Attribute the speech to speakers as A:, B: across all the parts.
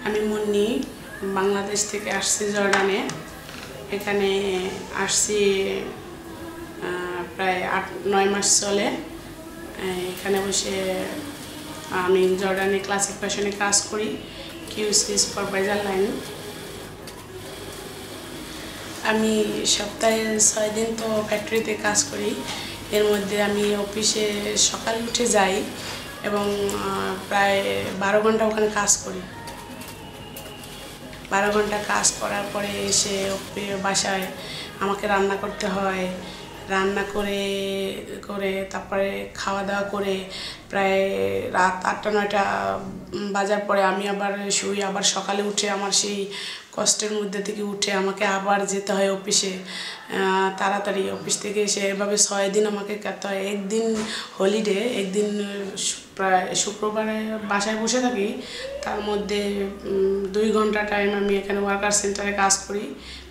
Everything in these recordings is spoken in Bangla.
A: আমি মুন্নি বাংলাদেশ থেকে আসছি জর্ডানে। এখানে আসছি প্রায় 8-9 মাস চলে। এখানে বসে আমি জর্ডানে ক্লাসিক ফ্যাশনে কাজ করি, কিউসি সুপারভাইজার লাইন। আমি সপ্তাহে 6 দিন তো ফ্যাক্টরিতে কাজ করি। এর মধ্যে আমি অফিসে সকালে উঠে যাই এবং প্রায় 12 ঘন্টা ওখানে কাজ করি। 12 ঘন্টা কাজ করার পরে এসে বাসায় আমাকে রান্না করতে হয়। রান্না করে তারপরে খাওয়া দাওয়া করে প্রায় রাত 8টা-9টা বাজার পরে আমি আবার শুই। আবার সকালে উঠে আমার সেই কষ্টের মধ্যে থেকে উঠে আমাকে আবার যেতে হয় অফিসে তাড়াতাড়ি। অফিস থেকে এসে এভাবে 6 দিন আমাকে কাটতে হয়। একদিন হলিডে, একদিন প্রায় শুক্রবারে বাসায় বসে থাকি। তার মধ্যে 2 ঘন্টা টাইম আমি এখানে ওয়ার্কার সেন্টারে কাজ করি,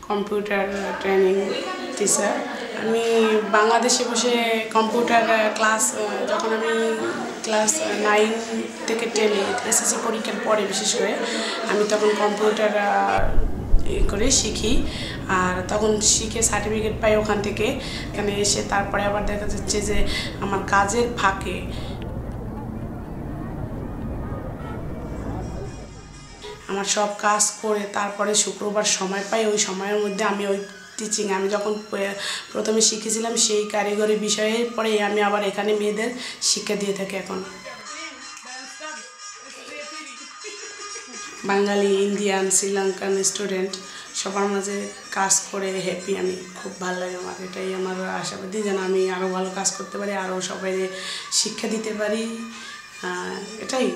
A: কম্পিউটার ট্রেনিং টিচার। আমি বাংলাদেশে বসে কম্পিউটার ক্লাস, যখন আমি ক্লাস 9 থেকে 10 এসএসসি পরীক্ষার পরে বিশেষ করে আমি তখন কম্পিউটার করে শিখি। আর তখন শিখে সার্টিফিকেট পাই ওখান থেকে। এখানে এসে তারপরে আবার দেখা যাচ্ছে যে আমার কাজের ফাঁকে আমার সব কাজ করে তারপরে শুক্রবার সময় পাই। ওই সময়ের মধ্যে আমি ওই টিচিং, আমি যখন প্রথমে শিখেছিলাম সেই কারিগরি বিষয়ের পরে আমি আবার এখানে মেয়েদের শিক্ষা দিয়ে থাকি। এখন বাঙালি, ইন্ডিয়ান, শ্রীলঙ্কান স্টুডেন্ট সবার মাঝে কাজ করে হ্যাপি আমি। খুব ভালো লাগে আমার। এটাই আমার আশাবাদী যেন আমি আরও ভালো কাজ করতে পারি, আরও সবাই শিক্ষা দিতে পারি। এটাই।